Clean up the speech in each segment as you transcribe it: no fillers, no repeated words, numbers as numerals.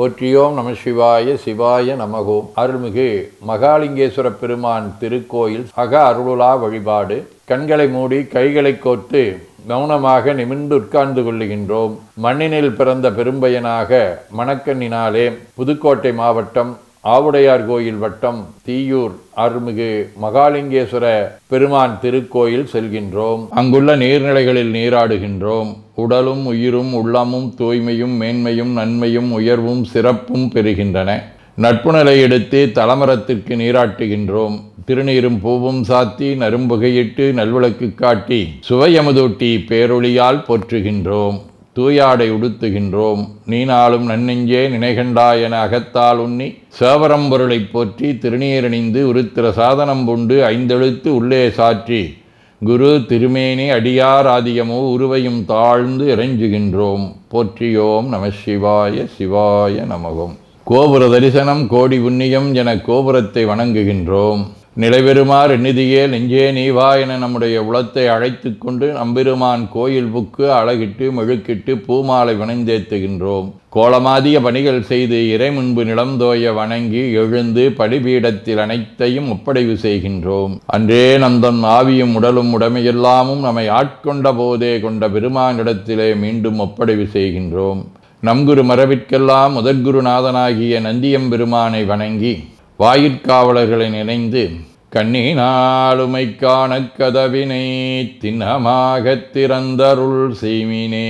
போற்றியோம் நம சிவாய சிவாய நமகோம். அருள்மிகு மகாலிங்கேஸ்வர பெருமான் திருக்கோயில் அக அருளுலா வழிபாடு. கண்களை மூடி கைகளை கோர்த்து மௌனமாக நிமிர்ந்து உட்கார்ந்து கொள்ளுகின்றோம். மண்ணினில் பிறந்த பெரும்பயனாக மணக்கண்ணினாலே புதுக்கோட்டை மாவட்டம் ஆவுடையார் கோயில் வட்டம் தீயூர் அருள்மிகு மகாலிங்கேஸ்வர பெருமான் திருக்கோயில் செல்கின்றோம். அங்குள்ள நீர்நிலைகளில் நீராடுகின்றோம். உடலும் உயிரும் உள்ளமும் தூய்மையும் மேன்மையும் நன்மையும் உயர்வும் சிறப்பும் பெறுகின்றன. நட்பு நிலை எடுத்து தலமரத்திற்கு நீராட்டுகின்றோம். திருநீரும் பூவும் சாத்தி நரும்புகையிட்டு நல்விளக்கு காட்டி சுவையமுதூட்டி பேரொளியால் போற்றுகின்றோம். தூயாடை உடுத்துகின்றோம். நீனாலும் நன்னெஞ்சே நினைகண்டா என அகத்தால் உண்ணி சேவரம்பொருளை போற்றி திருநீரணிந்து உருத்திர சாதனம் புண்டு ஐந்தெழுத்து உள்ளே சாற்றி குரு திருமேனி அடியார் ஆதியமோ உருவையும் தாழ்ந்து இறைஞ்சுகின்றோம். போற்றியோம் நம சிவாய சிவாய நமகம். கோபுர தரிசனம் கோடி புண்ணியம் என கோபுரத்தை வணங்குகின்றோம். நிலைபெறுமாறு நிதியே நெஞ்சே நீவா என நம்முடைய உளத்தை அழைத்து கொண்டு நம்பெருமான் கோயில் புக்கு அழகிட்டு மெழுக்கிட்டு பூமாலை வணந்தேத்துகின்றோம். கோலமாதிய பணிகள் செய்து இறை முன்பு நிலந்தோய வணங்கி எழுந்து படிபீடத்தில் அனைத்தையும் ஒப்படைவு செய்கின்றோம். அன்றே நந்தன் ஆவியும் உடலும் உடமையெல்லாமும் நம்மை ஆட்கொண்ட போதே கொண்ட பெருமானிடத்திலே மீண்டும் ஒப்படைவு செய்கின்றோம். நம்குரு மரபிற்கெல்லாம் முதற்குருநாதனாகிய நந்தியம்பெருமானை வணங்கி வாயிற்காவலர்களை நினைந்து கண்ணினாலுமை காண கதவினை திண்ணமாகத் திறந்தருள் செய்மினே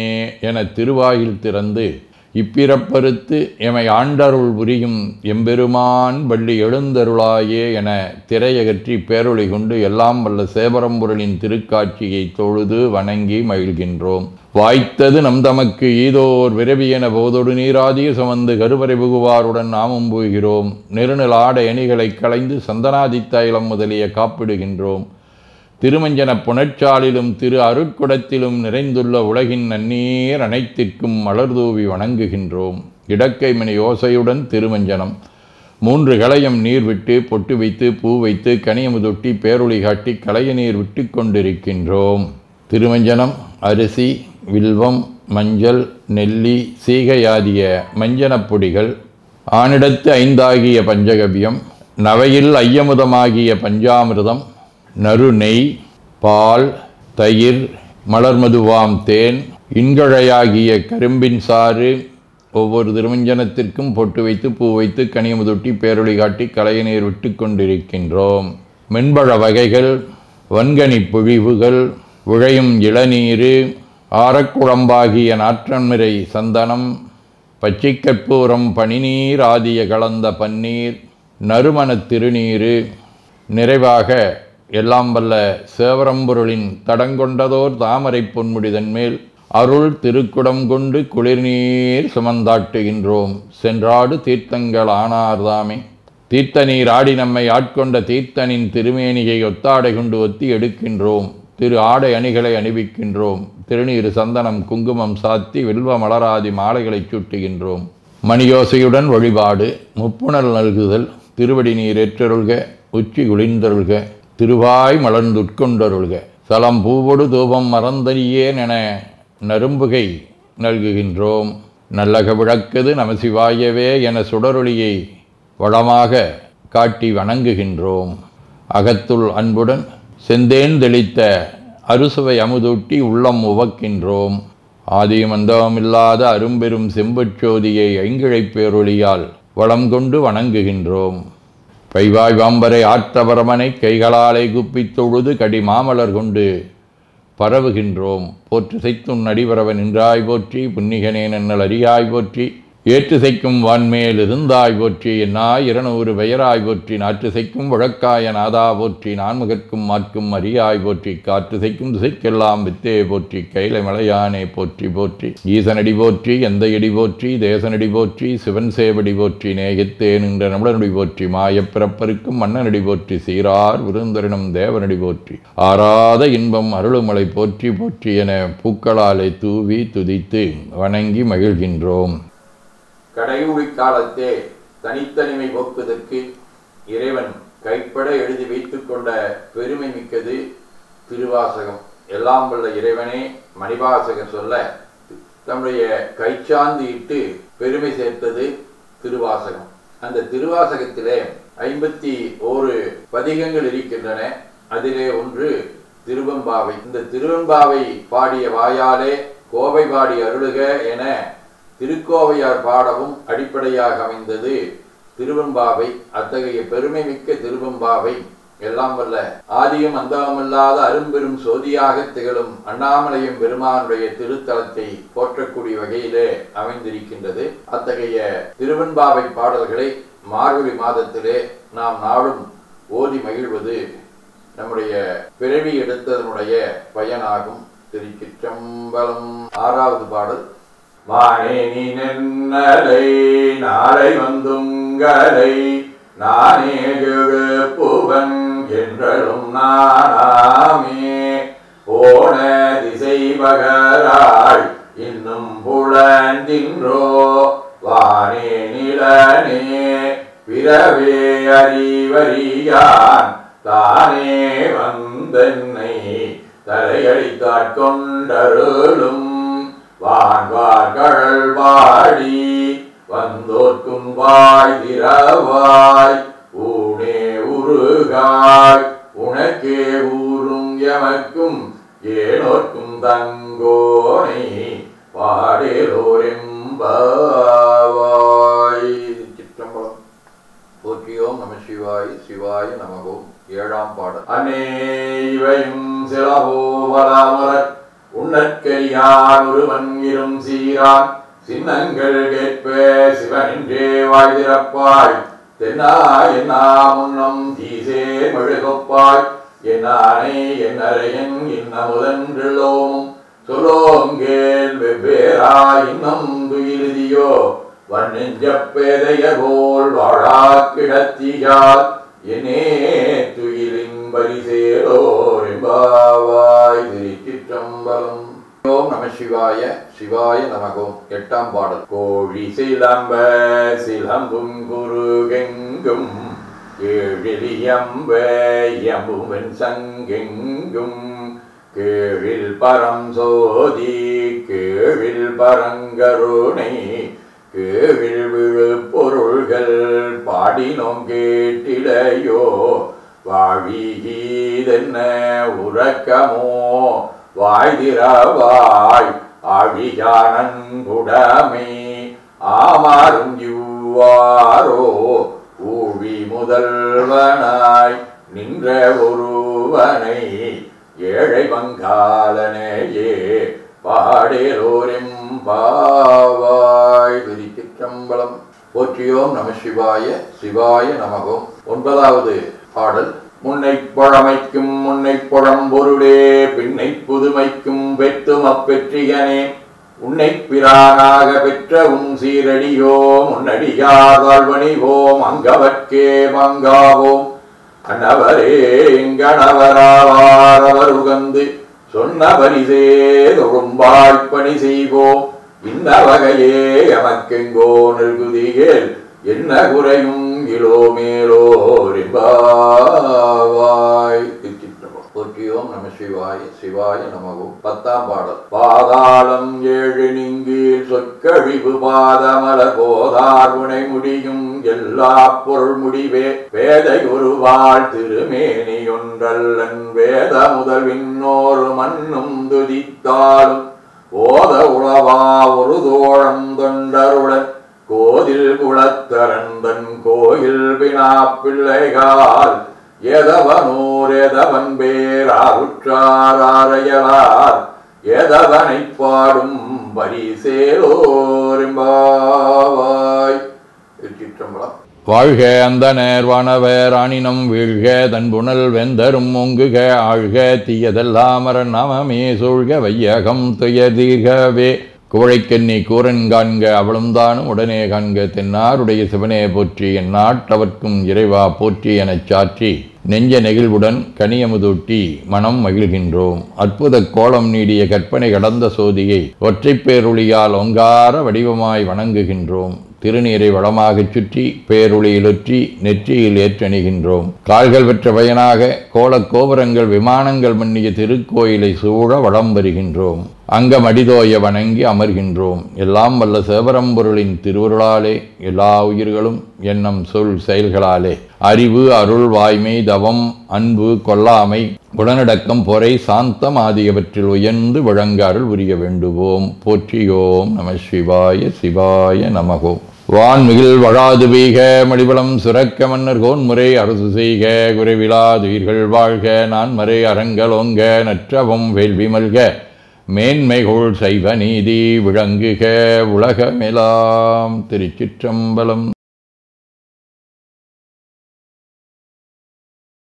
என திருவாயில் திறந்து இப்பிறப்பறுத்து எமை ஆண்டருள் புரியும் எம்பெருமான் வள்ளி எழுந்தருளாயே என திரையகற்றி பேரொளி கொண்டு எல்லாம் வல்ல சேவரம்பொருளின் திருக்காட்சியை தொழுது வணங்கி மகிழ்கின்றோம். வாய்த்தது நம் தமக்கு ஈதோர் விரவியென போதொடு நீராதிய சுமந்து கருவறை புகுவாருடன் நாமும் போகிறோம். நெருநில ஆடை அணிகளை களைந்து சந்தனாதி தைலம் முதலிய காப்பிடுகின்றோம். திருமஞ்சன புனச்சாலிலும் திரு அருட்குடத்திலும் நிறைந்துள்ள உலகின் நன்னீர் அனைத்திற்கும் மலர்தூவி வணங்குகின்றோம். இடக்கை மணி ஓசையுடன் திருமஞ்சனம் 3 களையம் நீர் விட்டு பொட்டு வைத்து பூ வைத்து கனியமுதொட்டி பேரொளி காட்டி களைய நீர் விட்டு கொண்டிருக்கின்றோம். திருமஞ்சனம் அரிசி வில்வம் மஞ்சள் நெல்லி சீகையாதிய மஞ்சனப் பொடிகள், ஆனிடத்து 5 ஆகிய பஞ்சகவ்யம், நவையில் ஐயமுதமாகிய பஞ்சாமிர்தம், நறு நெய், பால், தயிர், மலர்மதுவாம் தேன், இன்கழையாகிய கரும்பின் சாறு. ஒவ்வொரு திருமஞ்சனத்திற்கும் பொட்டு வைத்து பூ வைத்து கனியமுதொட்டி பேரொளி காட்டி களைய நீர் விட்டு கொண்டிருக்கின்றோம். மென்பழ வகைகள், வன்கனி பொழிவுகள், உழையும் இளநீரு, ஆரக்குழம்பாகிய நாற்றன்மிரை சந்தனம், பச்சைக்கற்பூரம், பனிநீர் ஆதிய கலந்த பன்னீர், நறுமணத் திருநீரு. நிறைவாக எல்லாம் வல்ல சேவரம்பொருளின் தடங்கொண்டதோர் தாமரை பொன்முடிதன் மேல் அருள் திருக்குடம் கொண்டு குளிர்நீர் சுமந்தாட்டுகின்றோம். சென்றாடு தீர்த்தங்கள் ஆனார்தாமே. தீர்த்த நீர் ஆடி நம்மை ஆட்கொண்ட தீர்த்தனின் திருமேனியை ஒத்தாடை கொண்டு ஒத்தி எடுக்கின்றோம். திரு ஆடை அணிகளை அணிவிக்கின்றோம். திருநீர் சந்தனம் குங்குமம் சாத்தி வில்வ மலராதி மாலைகளை சூட்டுகின்றோம். மணியோசையுடன் வழிபாடு. முப்புணல் நல்குதல். திருவடி நீர் ஏற்றருள்க. உச்சி குளிர்ந்தருள்க. திருவாய் மலர்ந்துட்கொண்டருள்க. சலம் பூவொடு தூபம் மறந்தறியேன் என நரும்புகை நல்குகின்றோம். நல்லக விளக்குது நமசிவாயவே என சுடரொளியை வளமாக காட்டி வணங்குகின்றோம். அகத்துள் அன்புடன் செந்தேன் தெளித்த அறுசுவை அமுதூட்டி உள்ளம் உவக்கின்றோம். ஆதியும் அந்தமில்லாத அரும்பெரும் செம்பச்சோதியை ஐங்கிழைப் பேரொளியால் வளம் கொண்டு வணங்குகின்றோம். பைவாய் வாம்பரை ஆற்றபரமனை கைகளாலை குப்பித் தொழுது கடி மாமலர் கொண்டு பரவுகின்றோம். போற்று செய்தும் நடிபரவ நின்றாய் போற்றி. புன்னிகனே நன்னல் அறியாய் போற்றி. ஏற்று செய்க்கும் வான்மேல் இருந்தாய் போற்றி. என்னாய் 200 பெயராய் போற்றி. நாற்று செய்க்கும் வழக்காய நாதா போற்றி. நான்முகற்கும் மாற்கும் அறியாய் போற்றி. காற்று செய்க்கும் திசைக்கெல்லாம் வித்தே போற்றி. கைலை மலையானே போற்றி போற்றி. ஈசனடி போற்றி. எந்த எடி போற்றி. தேசனடி போற்றி. சிவன் சேவடி போற்றி. நேயத்தே நின்ற நம்மளனடி போற்றி. மாயப்பிறப்பருக்கும் மன்னனடி போற்றி. சீரார் விருந்தரினம் தேவனடி போற்றி. ஆராத இன்பம் அருளுமலை போற்றி போற்றி என பூக்களாலை தூவி துதித்து வணங்கி மகிழ்கின்றோம். கடையூழி காலத்தே தனித்தனிமை போக்குவதற்கு இறைவன் கைப்பட எழுதி வைத்துக் கொண்ட பெருமை மிக்கது திருவாசகம். எல்லாம் வல்ல இறைவனே மணிவாசகர் சொல்ல தம்முடைய கைச்சாந்து இட்டு பெருமை சேர்த்தது திருவாசகம். அந்த திருவாசகத்திலே 51 பதிகங்கள் இருக்கின்றன. அதிலே ஒன்று திருவெம்பாவை. இந்த திருவெம்பாவை பாடிய வாயாலே கோவை பாடி அருளுக என திருக்கோவையார் பாடவும் அடிப்படையாக அமைந்தது திருவெம்பாவை. அத்தகைய பெருமை மிக்க திருவெம்பாவை எல்லாம் வல்ல ஆதியும் அந்தமில்லாத அரும்பெரும் சோதியாக திகழும் அண்ணாமலையும் பெருமானுடைய திருத்தலத்தை போற்றக்கூடிய வகையிலே அமைந்திருக்கின்றது. அத்தகைய திருவெம்பாவை பாடல்களை மார்கழி மாதத்திலே நாம் நாளும் ஓதி மகிழ்வது நம்முடைய பிறவி எடுத்ததனுடைய பயனாகும். திருச்சிற்றம்பலம். 6வது பாடல். வானேனி நென்னலை நாளை வந்துங்களை நானே எழுப்புவன் என்றலும் நானாமே போன திசை பகராய் இன்னும் புலந்தின்றோ வானே நிலனே பிறவே அறிவறியான் தானே வந்தென்னை தலையடித்தாட்கொண்டருளும் வான்வார்கள் பாடி வந்தோர்க்கும் வாய் திறவாய் ஊனே உருகாய் உனக்கே ஊரும் எமக்கும் ஏனோர்க்கும் தங்கோனை பாடேலோரெம்பாவாய். சிற்றம்பலம். போற்றியோம் நம சிவாய். சிவாய நமகோம். 7ஆம் பாடல். அநேவையும் சிலபோவலாமரத் உன்னற்கரியான் ஒருவன் இரும் சீரான் சின்னங்கள் கேட்ப சிவனின்றே வாய் திறப்பாய் தென்னா என்னா முன்னம் தீசே மெழுகப்பாய் என்னானை என்னரையன் இன்னமுதன்றோமும் சொல்லோங்கேல் வெவ்வேறாய் இன்னம் துயிலுதியோ வண்ணெஞ்ச பேதைய போல் வாழா கிடத்தியால் என்னே துயிலின் பரிசேலோர் எம்பாவாய். திருச்சிற்றம்பலம். ஓம் நம சிவாய. சிவாய நமகோம். 8ஆம் பாடல். கோழி சிலம்ப சிலம்பும் குருகெங்கும் ஏழிலியம்ப எம்புவன் சங்கெங்கும் கேழில் பரம் சோதி கேழில் பரங்கருணை கேழில் விழு பொருள்கள் பாடினோம் கேட்டிலையோ வாழிகீதென்ன உறக்கமோ வாய்திரவாய் ஆழியானன்புடமை ஆமாறும் யுவாரோ ஊழி முதல்வனாய் நின்ற ஒருவனை ஏழை வங்காளனையே பாடேலோரெம்பாவாய். திருச்சிற்றம்பலம். போற்றியோம் நம சிவாய. சிவாய நமகோம். 9வது பாடல். முன்னை பழமைக்கும் முன்னை பழம்பொருளே பின்னை புதுமைக்கும் பெற்றும் அப்பெற்றியனே உன்னை பிரானாக பெற்ற உன் சீரடியோ முன்னடியார் வாழ்வணிவோம் அங்கவர்க்கே மங்காவோம் அன்னவரே எங்கனவராவார் அவர் உகந்து சொன்ன பரிசே தொழும்பாய்ப்பணி செய்வோம் இன்ன வகையே எமக்கெங்கோ நல்குதிகேல் என்ன குறையும் இளோ மேலோர் எம்பாவாய். போற்றியோம் நம சிவாய. சிவாய நமகோம். 10ஆம் பாடல். பாதாளம் 7 நீங்கீழ் சொற்கழிவு பாதமலர் போதார் உனை முடியும் எல்லா பொருள் முடிவே வேதை ஒருவாள் திருமேனி ஒன்றல்லன் வேத முதல் விண்ணோரு மண்ணும் துதித்தாலும் ஓத உளவா ஒரு தோழம் தொண்டருடன் கோதில் குளத்தரந்தன் கோயில் பினா பிள்ளைகால் எதவனூர் எதவன் பேராருற்றாரையலார் எதவனை பாடும் பரிசேலோர் எம்பாவாய். திருச்சிற்றம்பலம். வாழ்க அந்த நேர்வானவர் ஆணினம் வீழ்க தன்புணல் வெந்தரும் ஒங்குக ஆழ்க தீயதெல்லாம் அரண் நாமமே சூழ்க வையகம் துயதீர்கவே குவழைக்கண்ணி கூரன் காண்க அவளும் தானும் உடனே காண்க தென்னாருடைய சிவனே போற்றி என் நாட்டவர்க்கும் இறைவா போற்றி எனச் சாற்றி நெஞ்ச நெகிழ்வுடன் கனியமுதூட்டி மனம் மகிழ்கின்றோம். அற்புத கோலம் நீடிய கற்பனை கடந்த சோதியை ஒற்றைப் பேருளியால் ஒங்கார வடிவமாய் வணங்குகின்றோம். திருநீரை வளமாகச் சுற்றி பேருளியிலொற்றி நெற்றியில் ஏற்றணிகின்றோம். கால்கள் பெற்ற பயனாக கோலக்கோபுரங்கள் விமானங்கள் மன்னிய திருக்கோயிலை சூழ வளம் வருகின்றோம். அங்கமடிதோய வணங்கி அமர்கின்றோம். எல்லாம் வல்ல சிவபரம்பொருளின் திருவருளாலே எல்லா உயிர்களும் எண்ணம் சொல் செயல்களாலே அறிவு அருள் வாய்மை தவம் அன்பு கொல்லாமை குணநடக்கம் பொறை சாந்தம் ஆகியவற்றில் உயர்ந்து விளங்க அருள் புரிய வேண்டுவோம். போற்றியோம் நம சிவாய சிவாய நமகோம். வான்மிகில் வழாது பெய்க மடிவளம் சுரக்க மன்னர் கோன்முறை அரசு செய்க குறைவிலாதுயிர்கள் வாழ்க நான்மறை அறங்கலோங்க நற்றவம் வேள்வி மல்க மேன்மைகோள் சைவ நீதி விளங்குக உலகமெலாம். திருச்சிற்றம்பலம்.